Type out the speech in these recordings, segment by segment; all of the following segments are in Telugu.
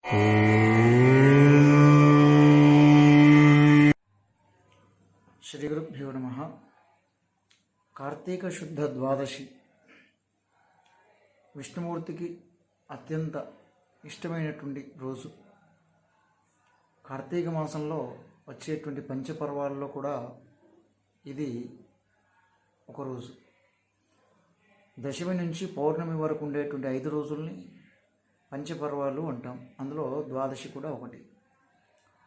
శ్రీ గురుభ్యో నమః. కార్తీక శుద్ధ ద్వాదశి విష్ణుమూర్తికి అత్యంత ఇష్టమైనటువంటి రోజు. కార్తీక మాసంలో వచ్చేటువంటి పంచపర్వాలలో కూడా ఇది ఒక రోజు. దశమి నుంచి పౌర్ణమి వరకు ఉండేటువంటి 5 రోజుల్ని పంచపర్వాలు అంటాం. అందులో ద్వాదశి కూడా ఒకటి.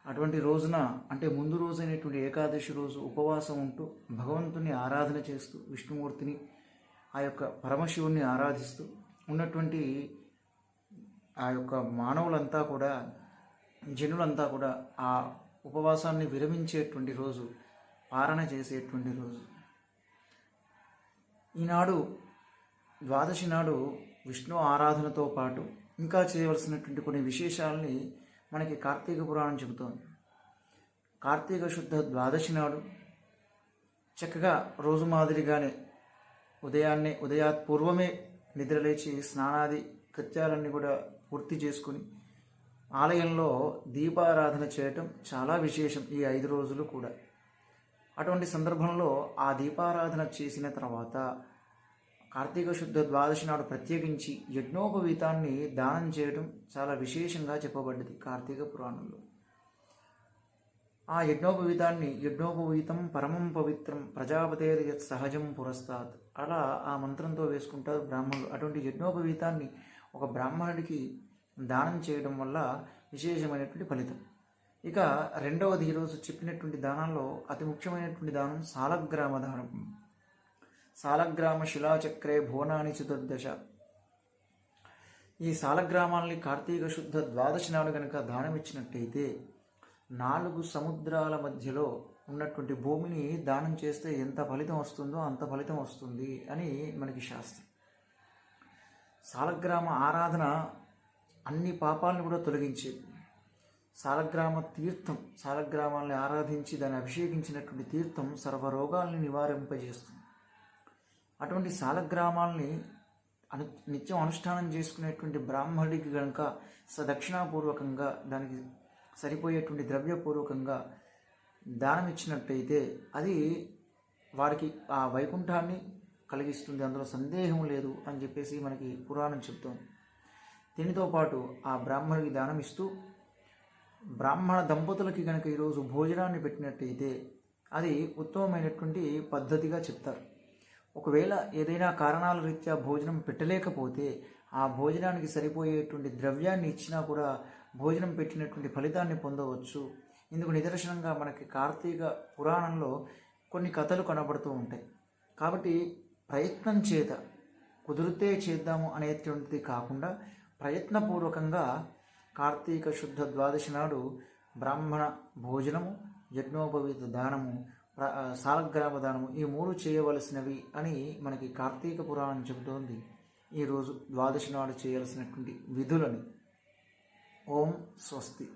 అటువంటి రోజున అంటే ముందు రోజు అయినటువంటి ఏకాదశి రోజు ఉపవాసం ఉంటూ భగవంతుని ఆరాధన చేస్తూ విష్ణుమూర్తిని ఆ యొక్క పరమశివుణ్ణి ఆరాధిస్తూ ఉన్నటువంటి ఆ యొక్క మానవులంతా కూడా జనులంతా కూడా ఆ ఉపవాసాన్ని విరమించేటువంటి రోజు, పారణ చేసేటువంటి రోజు. ఈనాడు ద్వాదశి నాడు విష్ణు ఆరాధనతో పాటు ఇంకా చేయవలసినటువంటి కొన్ని విశేషాలని మనకి కార్తీక పురాణం చెబుతోంది. కార్తీక శుద్ధ ద్వాదశి నాడు చక్కగా రోజు మాదిరిగానే ఉదయాత్పూర్వమే నిద్రలేచి స్నానాది కృత్యాలన్నీ కూడా పూర్తి చేసుకుని ఆలయంలో దీపారాధన చేయటం చాలా విశేషం ఈ 5 రోజులు కూడా. అటువంటి సందర్భంలో ఆ దీపారాధన చేసిన తర్వాత కార్తీక శుద్ధ ద్వాదశి నాడు ప్రత్యేకించి యజ్ఞోపవీతాన్ని దానం చేయడం చాలా విశేషంగా చెప్పబడ్డది కార్తీక పురాణంలో. ఆ యజ్ఞోపవీతం పరమం పవిత్రం ప్రజాపతేర్ యత్ సహజం పురస్తాత్, అలా ఆ మంత్రంతో వేసుకుంటారు బ్రాహ్మణులు. అటువంటి యజ్ఞోపవీతాన్ని ఒక బ్రాహ్మణుడికి దానం చేయడం వల్ల విశేషమైనటువంటి ఫలితం. ఇక రెండవది, ఈరోజు చెప్పినటువంటి దానాల్లో అతి ముఖ్యమైనటువంటి దానం సాలగ్రామ దానం. సాలగ్రామ శిలాచక్రే భువనాని చతుర్దశ. ఈ సాలగ్రామాల్ని కార్తీక శుద్ధ ద్వాదశి నాడు కనుక దానం ఇచ్చినట్టయితే 4 సముద్రాల మధ్యలో ఉన్నటువంటి భూమిని దానం చేస్తే ఎంత ఫలితం వస్తుందో అంత ఫలితం వస్తుంది అని మనకి శాస్త్రం. సాలగ్రామ ఆరాధన అన్ని పాపాలను కూడా తొలగించేది. సాలగ్రామ తీర్థం, సాలగ్రామాల్ని ఆరాధించి దాన్ని అభిషేకించినటువంటి తీర్థం సర్వరోగాల్ని నివారింపజేస్తుంది. అటువంటి సాలగ్రామాల్ని నిత్యం అనుష్ఠానం చేసుకునేటువంటి బ్రాహ్మణుడికి కనుక సదక్షిణాపూర్వకంగా దానికి సరిపోయేటువంటి ద్రవ్యపూర్వకంగా దానం ఇచ్చినట్టయితే అది వారికి ఆ వైకుంఠాన్ని కలిగిస్తుంది, అందులో సందేహం లేదు అని చెప్పేసి మనకి పురాణం చెప్తోంది. దీనితో పాటు ఆ బ్రాహ్మణుడికి దానం ఇస్తూ బ్రాహ్మణ దంపతులకి కనుక ఈరోజు భోజనాన్ని పెట్టినట్టయితే అది ఉత్తమమైనటువంటి పద్ధతిగా చెప్తారు. ఒకవేళ ఏదైనా కారణాల రీత్యా భోజనం పెట్టలేకపోతే ఆ భోజనానికి సరిపోయేటువంటి ద్రవ్యాన్ని ఇచ్చినా కూడా భోజనం పెట్టినటువంటి ఫలితాన్ని పొందవచ్చు. ఇందుకు నిదర్శనంగా మనకి కార్తీక పురాణంలో కొన్ని కథలు కనబడుతూ ఉంటాయి. కాబట్టి ప్రయత్నం చేత కుదిరితే చేద్దాము అనేటువంటిది కాకుండా ప్రయత్నపూర్వకంగా కార్తీక శుద్ధ ద్వాదశి నాడు బ్రాహ్మణ భోజనము, యజ్ఞోపవీత దానము, సాలగ్రామ దానము, ఈ 3 చేయవలసినవి అని మనకి కార్తీక పురాణం చెబుతోంది. ఈరోజు ద్వాదశి నాడు చేయాల్సినటువంటి విధులని. ఓం స్వస్తి.